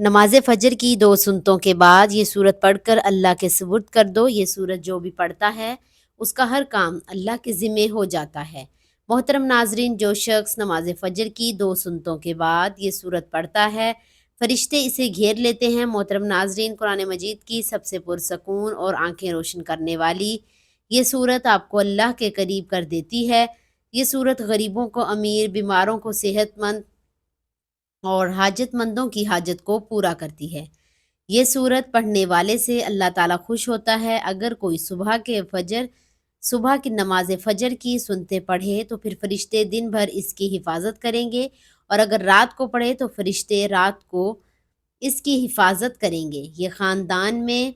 نماز فجر کی 2 سنتوں کے بعد یہ سورت پڑھ کر اللہ کے سپرد کر دو۔ یہ سورت جو بھی پڑھتا ہے اس کا ہر کام اللہ کے ذمے ہو جاتا ہے۔ محترم ناظرین، جو شخص نماز فجر کی 2 سنتوں کے بعد یہ سورت پڑھتا ہے، فرشتے اسے گھیر لیتے ہیں۔ محترم ناظرین، قرآن مجید کی سب سے پرسکون اور آنکھیں روشن کرنے والی یہ سورت آپ کو اللہ کے قریب کر دیتی ہے۔ یہ سورت غریبوں کو امیر، بیماروں کو صحت مند اور حاجت مندوں کی حاجت کو پورا کرتی ہے۔ یہ سورت پڑھنے والے سے اللہ تعالیٰ خوش ہوتا ہے۔ اگر کوئی صبح کی نماز فجر کی سنتے پڑھے تو پھر فرشتے دن بھر اس کی حفاظت کریں گے، اور اگر رات کو پڑھے تو فرشتے رات کو اس کی حفاظت کریں گے۔ یہ خاندان میں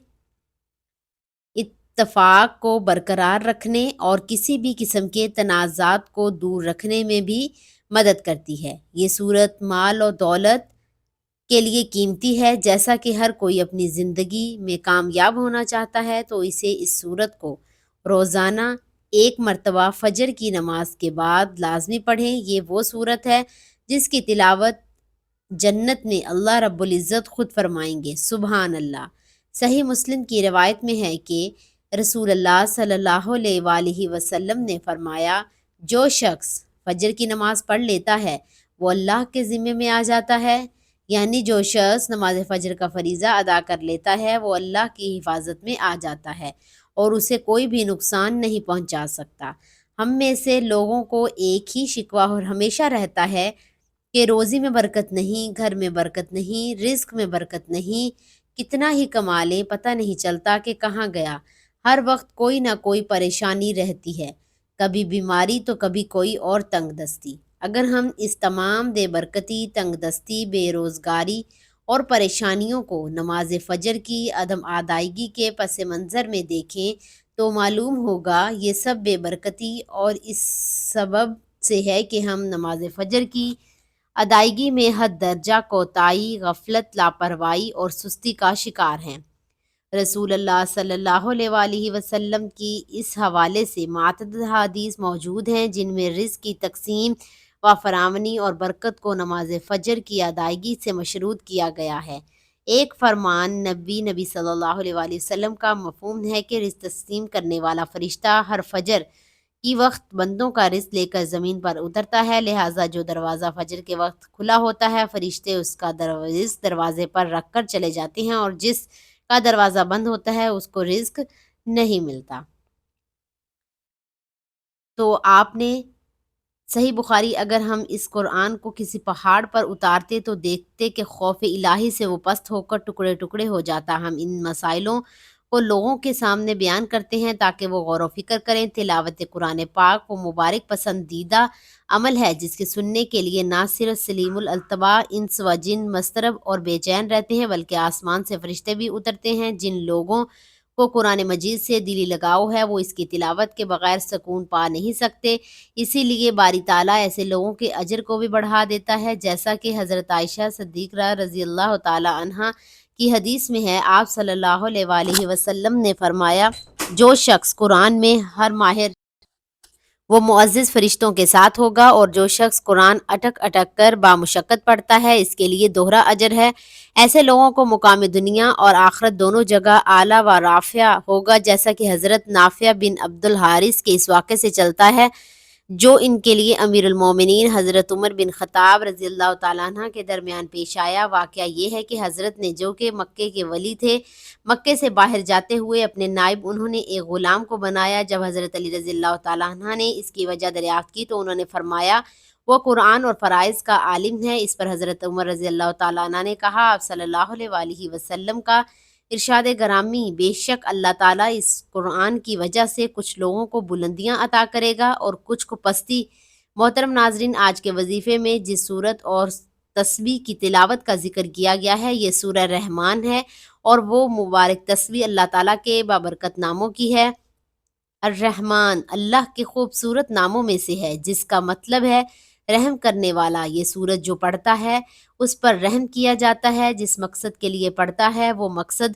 اتفاق کو برقرار رکھنے اور کسی بھی قسم کے تنازعات کو دور رکھنے میں بھی مدد کرتی ہے۔ یہ سورت مال و دولت کے لیے قیمتی ہے۔ جیسا کہ ہر کوئی اپنی زندگی میں کامیاب ہونا چاہتا ہے تو اسے اس سورت کو روزانہ 1 مرتبہ فجر کی نماز کے بعد لازمی پڑھیں۔ یہ وہ سورت ہے جس کی تلاوت جنت میں اللہ رب العزت خود فرمائیں گے، سبحان اللہ۔ صحیح مسلم کی روایت میں ہے کہ رسول اللہ صلی اللہ علیہ وآلہ وسلم نے فرمایا، جو شخص فجر کی نماز پڑھ لیتا ہے وہ اللہ کے ذمے میں آ جاتا ہے، یعنی جو شخص نماز فجر کا فریضہ ادا کر لیتا ہے وہ اللہ کی حفاظت میں آ جاتا ہے اور اسے کوئی بھی نقصان نہیں پہنچا سکتا۔ ہم میں سے لوگوں کو ایک ہی شکوہ اور ہمیشہ رہتا ہے کہ روزی میں برکت نہیں، گھر میں برکت نہیں، رزق میں برکت نہیں، کتنا ہی کما لیں پتہ نہیں چلتا کہ کہاں گیا۔ ہر وقت کوئی نہ کوئی پریشانی رہتی ہے، کبھی بیماری تو کبھی کوئی اور تنگ دستی۔ اگر ہم اس تمام بے برکتی، تنگ دستی، بے روزگاری اور پریشانیوں کو نماز فجر کی عدم ادائیگی کے پس منظر میں دیکھیں تو معلوم ہوگا یہ سب بے برکتی اور اس سبب سے ہے کہ ہم نماز فجر کی ادائیگی میں حد درجہ کوتاہی، غفلت، لاپرواہی اور سستی کا شکار ہیں۔ رسول اللہ صلی اللہ علیہ وآلہ وسلم کی اس حوالے سے متعدد حدیث موجود ہیں جن میں رزق کی تقسیم و فراوانی اور برکت کو نماز فجر کی ادائیگی سے مشروط کیا گیا ہے۔ ایک فرمان نبی صلی اللہ علیہ وآلہ وسلم کا مفہوم ہے کہ رزق تقسیم کرنے والا فرشتہ ہر فجر کی وقت بندوں کا رزق لے کر زمین پر اترتا ہے، لہٰذا جو دروازہ فجر کے وقت کھلا ہوتا ہے فرشتے اس کا رزق دروازے پر رکھ کر چلے جاتے ہیں، اور جس کا دروازہ بند ہوتا ہے اس کو رزق نہیں ملتا۔ تو آپ نے صحیح بخاری، اگر ہم اس قرآن کو کسی پہاڑ پر اتارتے تو دیکھتے کہ خوف الہی سے وہ پست ہو کر ٹکڑے ٹکڑے ہو جاتا۔ ہم ان مسائلوں کو لوگوں کے سامنے بیان کرتے ہیں تاکہ وہ غور و فکر کریں۔ تلاوت قرآن پاک وہ مبارک پسندیدہ عمل ہے جس کے سننے کے لیے نہ صرف سلیم الالتباء انس و جن مضطرب اور بے چین رہتے ہیں بلکہ آسمان سے فرشتے بھی اترتے ہیں۔ جن لوگوں کو قرآن مجید سے دلی لگاؤ ہے وہ اس کی تلاوت کے بغیر سکون پا نہیں سکتے، اسی لیے باری تعالیٰ ایسے لوگوں کے اجر کو بھی بڑھا دیتا ہے، جیسا کہ حضرت عائشہ صدیقہ رضی اللہ تعالی عنہا کی حدیث میں ہے۔ آپ صلی اللہ علیہ وآلہ وسلم نے فرمایا، جو شخص قرآن میں ہر ماہر وہ معزز فرشتوں کے ساتھ ہوگا، اور جو شخص قرآن اٹک اٹک کر بامشقت پڑھتا ہے اس کے لیے دوہرا اجر ہے۔ ایسے لوگوں کو مقام دنیا اور آخرت دونوں جگہ اعلیٰ و رافع ہوگا، جیسا کہ حضرت نافع بن عبد الحارث کے اس واقعے سے چلتا ہے جو ان کے لیے امیر المومنین حضرت عمر بن خطاب رضی اللہ تعالیٰ عنہ کے درمیان پیش آیا۔ واقعہ یہ ہے کہ حضرت نے، جو کہ مکے کے ولی تھے، مکے سے باہر جاتے ہوئے اپنے نائب انہوں نے ایک غلام کو بنایا۔ جب حضرت علی رضی اللہ تعالیٰ عنہ نے اس کی وجہ دریافت کی تو انہوں نے فرمایا وہ قرآن اور فرائض کا عالم ہے۔ اس پر حضرت عمر رضی اللہ تعالیٰ عنہ نے کہا، آپ صلی اللہ علیہ وآلہ وسلم کا ارشاد گرامی، بے شک اللہ تعالیٰ اس قرآن کی وجہ سے کچھ لوگوں کو بلندیاں عطا کرے گا اور کچھ کو پستی۔ محترم ناظرین، آج کے وظیفے میں جس سورت اور تسبیح کی تلاوت کا ذکر کیا گیا ہے یہ سورہ رحمان ہے، اور وہ مبارک تسبیح اللہ تعالیٰ کے بابرکت ناموں کی ہے۔ الرحمن اللہ کے خوبصورت ناموں میں سے ہے جس کا مطلب ہے رحم کرنے والا۔ یہ سورت جو پڑھتا ہے اس پر رحم کیا جاتا ہے، جس مقصد کے لیے پڑھتا ہے وہ مقصد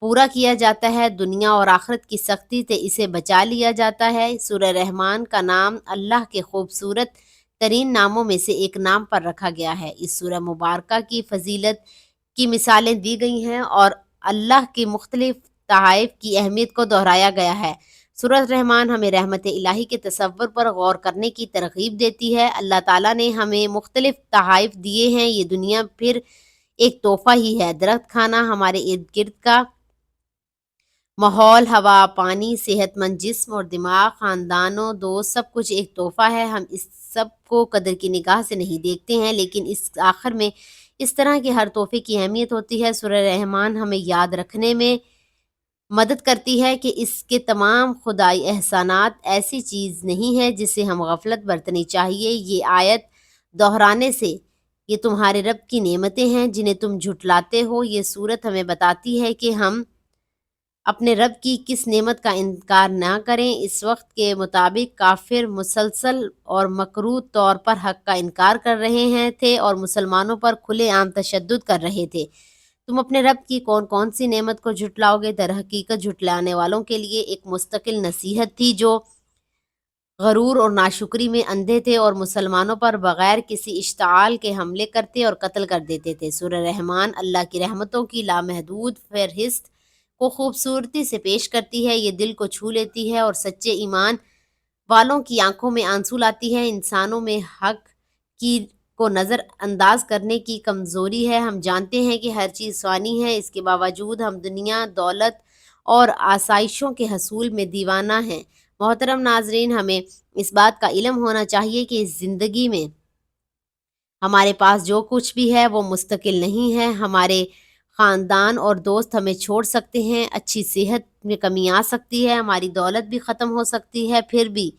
پورا کیا جاتا ہے، دنیا اور آخرت کی سختی سے اسے بچا لیا جاتا ہے۔ سورہ رحمان کا نام اللہ کے خوبصورت ترین ناموں میں سے ایک نام پر رکھا گیا ہے۔ اس سورہ مبارکہ کی فضیلت کی مثالیں دی گئی ہیں اور اللہ کے مختلف تحائف کی اہمیت کو دہرایا گیا ہے۔ سورۃ رحمان ہمیں رحمت الہی کے تصور پر غور کرنے کی ترغیب دیتی ہے۔ اللہ تعالیٰ نے ہمیں مختلف تحائف دیے ہیں، یہ دنیا پھر ایک تحفہ ہی ہے۔ درخت کھانا، ہمارے ارد گرد کا ماحول، ہوا، پانی، صحت مند جسم اور دماغ، خاندان و دوست، سب کچھ ایک تحفہ ہے۔ ہم اس سب کو قدر کی نگاہ سے نہیں دیکھتے ہیں، لیکن اس آخر میں اس طرح کے ہر تحفے کی اہمیت ہوتی ہے۔ سورہ رحمان ہمیں یاد رکھنے میں مدد کرتی ہے کہ اس کے تمام خدائی احسانات ایسی چیز نہیں ہے جسے ہم غفلت برتنی چاہیے۔ یہ آیت دہرانے سے یہ تمہارے رب کی نعمتیں ہیں جنہیں تم جھٹلاتے ہو۔ یہ صورت ہمیں بتاتی ہے کہ ہم اپنے رب کی کس نعمت کا انکار نہ کریں۔ اس وقت کے مطابق کافر مسلسل اور مکروہ طور پر حق کا انکار کر رہے تھے اور مسلمانوں پر کھلے عام تشدد کر رہے تھے۔ تم اپنے رب کی کون کون سی نعمت کو جھٹلاؤ گے؟ در حقیقت جھٹلانے والوں کے لیے ایک مستقل نصیحت تھی جو غرور اور ناشکری میں اندھے تھے اور مسلمانوں پر بغیر کسی اشتعال کے حملے کرتے اور قتل کر دیتے تھے۔ سورہ رحمان اللہ کی رحمتوں کی لامحدود فہرست کو خوبصورتی سے پیش کرتی ہے۔ یہ دل کو چھو لیتی ہے اور سچے ایمان والوں کی آنکھوں میں آنسو لاتی ہے۔ انسانوں میں حق کی کو نظر انداز کرنے کی کمزوری ہے۔ ہم جانتے ہیں کہ ہر چیز فانی ہے، اس کے باوجود ہم دنیا، دولت اور آسائشوں کے حصول میں دیوانہ ہیں۔ محترم ناظرین، ہمیں اس بات کا علم ہونا چاہیے کہ اس زندگی میں ہمارے پاس جو کچھ بھی ہے وہ مستقل نہیں ہے۔ ہمارے خاندان اور دوست ہمیں چھوڑ سکتے ہیں، اچھی صحت میں کمی آ سکتی ہے، ہماری دولت بھی ختم ہو سکتی ہے، پھر بھی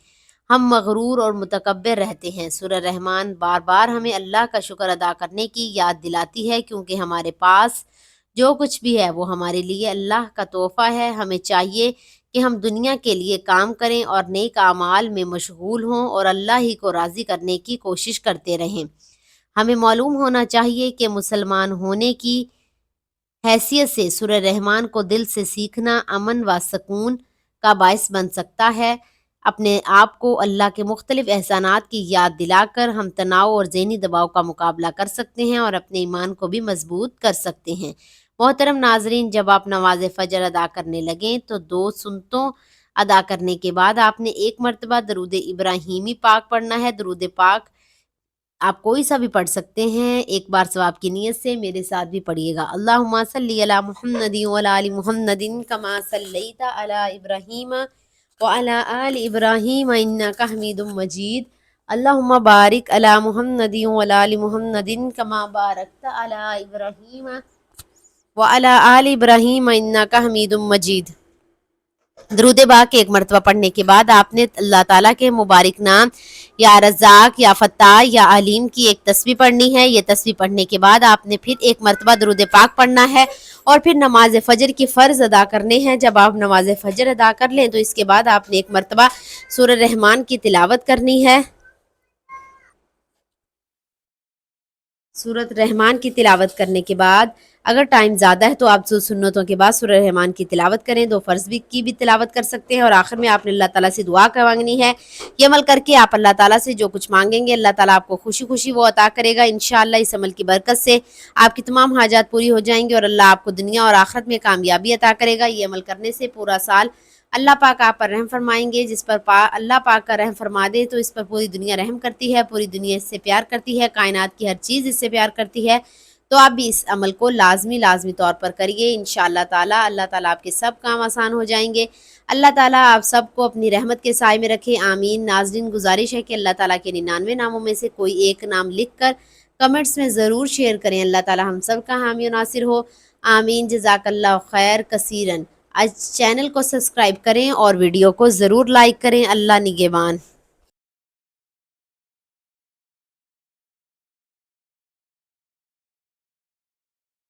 ہم مغرور اور متکبر رہتے ہیں۔ سورہ رحمان بار بار ہمیں اللہ کا شکر ادا کرنے کی یاد دلاتی ہے، کیونکہ ہمارے پاس جو کچھ بھی ہے وہ ہمارے لیے اللہ کا تحفہ ہے۔ ہمیں چاہیے کہ ہم دنیا کے لیے کام کریں اور نیک اعمال میں مشغول ہوں اور اللہ ہی کو راضی کرنے کی کوشش کرتے رہیں۔ ہمیں معلوم ہونا چاہیے کہ مسلمان ہونے کی حیثیت سے سورہ رحمان کو دل سے سیکھنا امن و سکون کا باعث بن سکتا ہے۔ اپنے آپ کو اللہ کے مختلف احسانات کی یاد دلا کر ہم تناؤ اور ذہنی دباؤ کا مقابلہ کر سکتے ہیں اور اپنے ایمان کو بھی مضبوط کر سکتے ہیں۔ محترم ناظرین، جب آپ نماز فجر ادا کرنے لگیں تو 2 سنتوں ادا کرنے کے بعد آپ نے 1 مرتبہ درود ابراہیمی پاک پڑھنا ہے۔ درود پاک آپ کوئی سا بھی پڑھ سکتے ہیں، ایک بار ثواب کی نیت سے میرے ساتھ بھی پڑھیے گا۔ اللہم صلی علی محمد وعلی آل محمد کما صلیت علی ابراہیم وعلی آل ابراہیم انک حمید مجید۔ اللہم بارک علی محمد وعلی آل محمد کما بارکت علی ابراہیم وعلی آل ابراہیم انک حمید مجید۔ درود پاک 1 مرتبہ پڑھنے کے بعد آپ نے اللہ تعالیٰ کے مبارک نام یا رزاق یا فتاح یا علیم کی ایک تسبیح پڑھنی ہے۔ یہ تسبیح پڑھنے کے بعد آپ نے پھر 1 مرتبہ درود پاک پڑھنا ہے اور پھر نماز فجر کی فرض ادا کرنے ہیں۔ جب آپ نماز فجر ادا کر لیں تو اس کے بعد آپ نے 1 مرتبہ سورہ رحمان کی تلاوت کرنی ہے۔ سورۃ رحمان کی تلاوت کرنے کے بعد اگر ٹائم زیادہ ہے تو آپ سنتوں کے بعد سورہ رحمان کی تلاوت کریں، 2 فرض کی بھی تلاوت کر سکتے ہیں اور آخر میں آپ نے اللہ تعالیٰ سے دعا مانگنی ہے۔ یہ عمل کر کے آپ اللہ تعالیٰ سے جو کچھ مانگیں گے اللہ تعالیٰ آپ کو خوشی خوشی وہ عطا کرے گا۔ انشاءاللہ اس عمل کی برکت سے آپ کی تمام حاجات پوری ہو جائیں گی اور اللہ آپ کو دنیا اور آخرت میں کامیابی عطا کرے گا۔ یہ عمل کرنے سے پورا سال اللہ پاک آپ پر رحم فرمائیں گے۔ جس پر اللہ پاک کا رحم فرما دے تو اس پر پوری دنیا رحم کرتی ہے، پوری دنیا اس سے پیار کرتی ہے، کائنات کی ہر چیز اس سے پیار کرتی ہے۔ تو آپ بھی اس عمل کو لازمی طور پر کریے انشاءاللہ تعالیٰ۔ اللہ تعالیٰ آپ کے سب کام آسان ہو جائیں گے۔ اللہ تعالیٰ آپ سب کو اپنی رحمت کے سائے میں رکھے، آمین۔ ناظرین، گزارش ہے کہ اللہ تعالیٰ کے 99 ناموں میں سے کوئی ایک نام لکھ کر کمنٹس میں ضرور شیئر کریں۔ اللہ تعالیٰ ہم سب کا حامی و ناصر ہو، آمین۔ جزاک اللہ خیر کثیرن۔ آج چینل کو سبسکرائب کریں اور ویڈیو کو ضرور لائک کریں۔ اللہ نگہبان۔